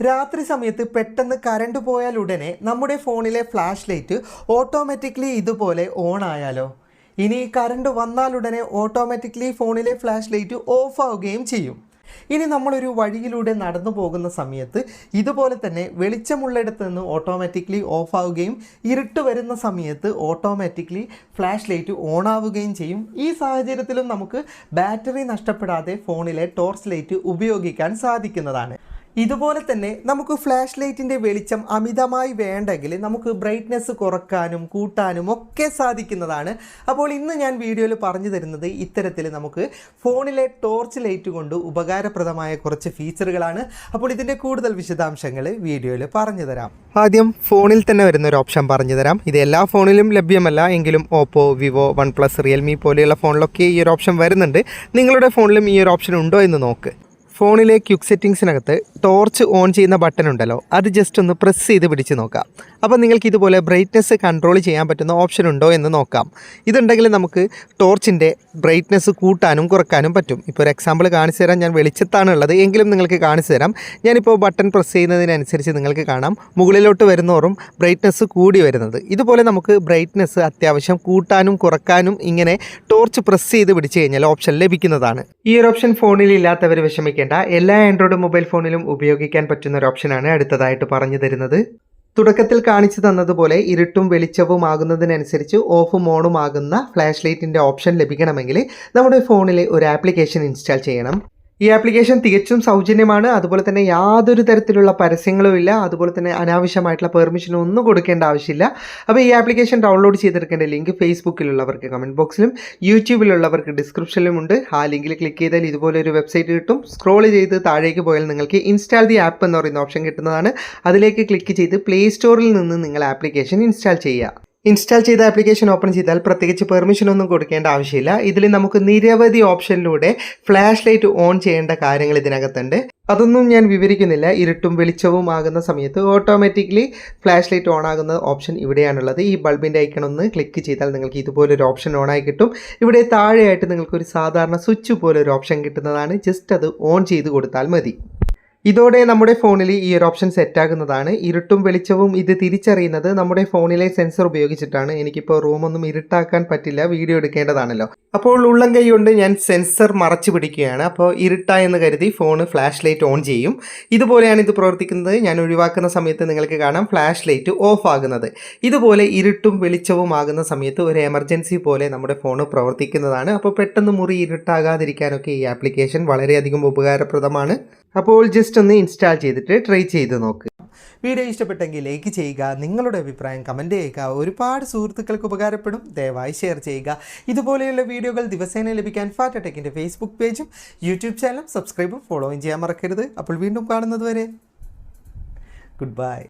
രാത്രി സമയത്ത് പെട്ടെന്ന് കറണ്ട് പോയാൽ ഉടനെ നമ്മുടെ ഫോണിലെ ഫ്ലാഷ് ലൈറ്റ് ഓട്ടോമാറ്റിക്കലി ഇതുപോലെ ഓൺ ആയാലോ? ഇനി കറണ്ട് വന്നാലുടനെ ഓട്ടോമാറ്റിക്കലി ഫോണിലെ ഫ്ലാഷ് ലൈറ്റ് ഓഫ് ആവുകയും ചെയ്യും. ഇനി നമ്മളൊരു വഴിയിലൂടെ നടന്നു പോകുന്ന സമയത്ത് ഇതുപോലെ തന്നെ വെളിച്ചമുള്ളിടത്ത് നിന്ന് ഓട്ടോമാറ്റിക്കലി ഓഫ് ആവുകയും ഇരുട്ട് വരുന്ന സമയത്ത് ഓട്ടോമാറ്റിക്കലി ഫ്ലാഷ് ലൈറ്റ് ഓൺ ആവുകയും ചെയ്യും. ഈ സാഹചര്യത്തിലും നമുക്ക് ബാറ്ററി നഷ്ടപ്പെടാതെ ഫോണിലെ ടോർച്ച് ലൈറ്റ് ഉപയോഗിക്കാൻ സാധിക്കുന്നതാണ്. ഇതുപോലെ തന്നെ നമുക്ക് ഫ്ലാഷ് ലൈറ്റിൻ്റെ വെളിച്ചം അമിതമായി വേണ്ടെങ്കിൽ നമുക്ക് ബ്രൈറ്റ്നെസ് കുറക്കാനും കൂട്ടാനും ഒക്കെ സാധിക്കുന്നതാണ്. അപ്പോൾ ഇന്ന് ഞാൻ വീഡിയോയിൽ പറഞ്ഞു തരുന്നത് ഇത്തരത്തിൽ നമുക്ക് ഫോണിലെ ടോർച്ച് ലൈറ്റ് കൊണ്ട് ഉപകാരപ്രദമായ കുറച്ച് ഫീച്ചറുകളാണ്. അപ്പോൾ ഇതിൻ്റെ കൂടുതൽ വിശദാംശങ്ങൾ വീഡിയോയിൽ പറഞ്ഞു തരാം. ആദ്യം ഫോണിൽ തന്നെ വരുന്ന ഒരു ഓപ്ഷൻ പറഞ്ഞു തരാം. ഇത് എല്ലാ ഫോണിലും ലഭ്യമല്ല എങ്കിലും Oppo, Vivo, one plus, Realme പോലെയുള്ള ഫോണിലൊക്കെ ഈ ഒരു ഓപ്ഷൻ വരുന്നുണ്ട്. നിങ്ങളുടെ ഫോണിലും ഈ ഒരു ഓപ്ഷൻ ഉണ്ടോ എന്ന് നോക്ക്. ഫോണിലെ ക്വിക്ക് സെറ്റിങ്സിനകത്ത് ടോർച്ച് ഓൺ ചെയ്യുന്ന ബട്ടൺ ഉണ്ടല്ലോ, അത് ജസ്റ്റ് ഒന്ന് പ്രസ് ചെയ്ത് പിടിച്ച് നോക്കാം. അപ്പോൾ നിങ്ങൾക്ക് ഇതുപോലെ ബ്രൈറ്റ്നെസ് കൺട്രോൾ ചെയ്യാൻ പറ്റുന്ന ഓപ്ഷൻ ഉണ്ടോ എന്ന് നോക്കാം. ഇതുണ്ടെങ്കിൽ നമുക്ക് ടോർച്ചിൻ്റെ ബ്രൈറ്റ്നെസ് കൂട്ടാനും കുറക്കാനും പറ്റും. ഇപ്പോൾ ഒരു എക്സാമ്പിൾ കാണിച്ചു തരാം. ഞാൻ വെളിച്ചത്താണ് ഉള്ളത് എങ്കിലും നിങ്ങൾക്ക് കാണിച്ചു തരാം. ഞാനിപ്പോൾ ബട്ടൺ പ്രസ് ചെയ്യുന്നതിനനുസരിച്ച് നിങ്ങൾക്ക് കാണാം മുകളിലോട്ട് വരുന്നോറും ബ്രൈറ്റ്നെസ് കൂടി വരുന്നത്. ഇതുപോലെ നമുക്ക് ബ്രൈറ്റ്നെസ് അത്യാവശ്യം കൂട്ടാനും കുറക്കാനും ഇങ്ങനെ ടോർച്ച് പ്രസ് ചെയ്ത് പിടിച്ച് കഴിഞ്ഞാൽ ഓപ്ഷൻ ലഭിക്കുന്നതാണ്. ഈ ഒരു ഓപ്ഷൻ ഫോണിൽ ഇല്ലാത്തവർ വിഷമിക്കേണ്ട, എല്ലാ ആൻഡ്രോയിഡ് മൊബൈൽ ഫോണിലും ഉപയോഗിക്കാൻ പറ്റുന്ന ഒരു ഓപ്ഷനാണ് അടുത്തതായിട്ട് പറഞ്ഞു തരുന്നത്. തുടക്കത്തിൽ കാണിച്ചു തന്നതുപോലെ ഇരുട്ടും വെളിച്ചവും ആകുന്നതിനനുസരിച്ച് ഓഫും ഓണും ആകുന്ന ഫ്ലാഷ് ലൈറ്റിൻ്റെ ഓപ്ഷൻ ലഭിക്കണമെങ്കിൽ നമ്മുടെ ഫോണിൽ ഒരു ആപ്ലിക്കേഷൻ ഇൻസ്റ്റാൾ ചെയ്യണം. ഈ ആപ്ലിക്കേഷൻ തികച്ചും സൗജന്യമാണ്. അതുപോലെ തന്നെ യാതൊരു തരത്തിലുള്ള പരസ്യങ്ങളും ഇല്ല. അതുപോലെ തന്നെ അനാവശ്യമായിട്ടുള്ള പെർമിഷനും ഒന്നും കൊടുക്കേണ്ട ആവശ്യമില്ല. അപ്പോൾ ഈ ആപ്ലിക്കേഷൻ ഡൗൺലോഡ് ചെയ്തെടുക്കേണ്ട ലിങ്ക് ഫേസ്ബുക്കിലുള്ളവർക്ക് കമൻറ്റ് ബോക്സിലും യൂട്യൂബിലുള്ളവർക്ക് ഡിസ്ക്രിപ്ഷനിലും ഉണ്ട്. ആ ലിങ്കിൽ ക്ലിക്ക് ചെയ്താൽ ഇതുപോലെ ഒരു വെബ്സൈറ്റ് കിട്ടും. സ്ക്രോൾ ചെയ്ത് താഴേക്ക് പോയാൽ നിങ്ങൾക്ക് ഇൻസ്റ്റാൾ ദി ആപ്പ് എന്ന് പറയുന്ന ഓപ്ഷൻ കിട്ടുന്നതാണ്. അതിലേക്ക് ക്ലിക്ക് ചെയ്ത് പ്ലേ സ്റ്റോറിൽ നിന്ന് നിങ്ങൾ ആപ്ലിക്കേഷൻ ഇൻസ്റ്റാൾ ചെയ്യുക. ഇൻസ്റ്റാൾ ചെയ്ത ആപ്ലിക്കേഷൻ ഓപ്പൺ ചെയ്താൽ പ്രത്യേകിച്ച് പെർമിഷൻ ഒന്നും കൊടുക്കേണ്ട ആവശ്യമില്ല. ഇതിൽ നമുക്ക് നിരവധി ഓപ്ഷനിലൂടെ ഫ്ലാഷ് ലൈറ്റ് ഓൺ ചെയ്യേണ്ട കാര്യങ്ങൾ ഇതിനകത്തുണ്ട്. അതൊന്നും ഞാൻ വിവരിക്കുന്നില്ല. ഇരുട്ടും വെളിച്ചവും ആകുന്ന സമയത്ത് ഓട്ടോമാറ്റിക്കലി ഫ്ലാഷ് ലൈറ്റ് ഓൺ ആകുന്ന ഓപ്ഷൻ ഇവിടെയാണുള്ളത്. ഈ ബൾബിൻ്റെ ഐക്കൺ ഒന്ന് ക്ലിക്ക് ചെയ്താൽ നിങ്ങൾക്ക് ഇതുപോലൊരു ഓപ്ഷൻ ഓണായി കിട്ടും. ഇവിടെ താഴെയായിട്ട് നിങ്ങൾക്കൊരു സാധാരണ സ്വിച്ച് പോലെ ഒരു ഓപ്ഷൻ കിട്ടുന്നതാണ്. ജസ്റ്റ് അത് ഓൺ ചെയ്ത് കൊടുത്താൽ മതി. ഇതോടെ നമ്മുടെ ഫോണിൽ ഈ ഒരു ഓപ്ഷൻ സെറ്റാകുന്നതാണ്. ഇരുട്ടും വെളിച്ചവും ഇത് തിരിച്ചറിയുന്നത് നമ്മുടെ ഫോണിലെ സെൻസർ ഉപയോഗിച്ചിട്ടാണ്. എനിക്കിപ്പോൾ റൂമൊന്നും ഇരുട്ടാക്കാൻ പറ്റില്ല, വീഡിയോ എടുക്കേണ്ടതാണല്ലോ. അപ്പോൾ ഉള്ളം കൈ കൊണ്ട് ഞാൻ സെൻസർ മറച്ചു പിടിക്കുകയാണ്. അപ്പോൾ ഇരുട്ടായെന്ന് കരുതി ഫോണ് ഫ്ലാഷ് ലൈറ്റ് ഓൺ ചെയ്യും. ഇതുപോലെയാണ് ഇത് പ്രവർത്തിക്കുന്നത്. ഞാൻ ഒഴിവാക്കുന്ന സമയത്ത് നിങ്ങൾക്ക് കാണാം ഫ്ലാഷ് ലൈറ്റ് ഓഫ് ആകുന്നത്. ഇതുപോലെ ഇരുട്ടും വെളിച്ചവും ആകുന്ന സമയത്ത് ഒരു എമർജൻസി പോലെ നമ്മുടെ ഫോണ് പ്രവർത്തിക്കുന്നതാണ്. അപ്പോൾ പെട്ടെന്ന് മുറി ഇരുട്ടാകാതിരിക്കാനൊക്കെ ഈ ആപ്ലിക്കേഷൻ വളരെയധികം ഉപകാരപ്രദമാണ്. അപ്പോൾ ജസ്റ്റ് ഒന്ന് ഇൻസ്റ്റാൾ ചെയ്തിട്ട് ട്രൈ ചെയ്ത് നോക്കുക. വീഡിയോ ഇഷ്ടപ്പെട്ടെങ്കിൽ ലൈക്ക് ചെയ്യുക, നിങ്ങളുടെ അഭിപ്രായം കമൻറ്റ് ചെയ്യുക. ഒരുപാട് സുഹൃത്തുക്കൾക്ക് ഉപകാരപ്പെടും. ദയവായി ഷെയർ ചെയ്യുക. ഇതുപോലെയുള്ള വീഡിയോകൾ ദിവസേന ലഭിക്കാൻ ഫാറ്റ ടെക്കിൻ്റെ ഫേസ്ബുക്ക് പേജും യൂട്യൂബ് ചാനലും സബ്സ്ക്രൈബും ഫോളോയും ചെയ്യാൻ മറക്കരുത്. അപ്പോൾ വീണ്ടും കാണുന്നത് വരെ ഗുഡ് ബൈ.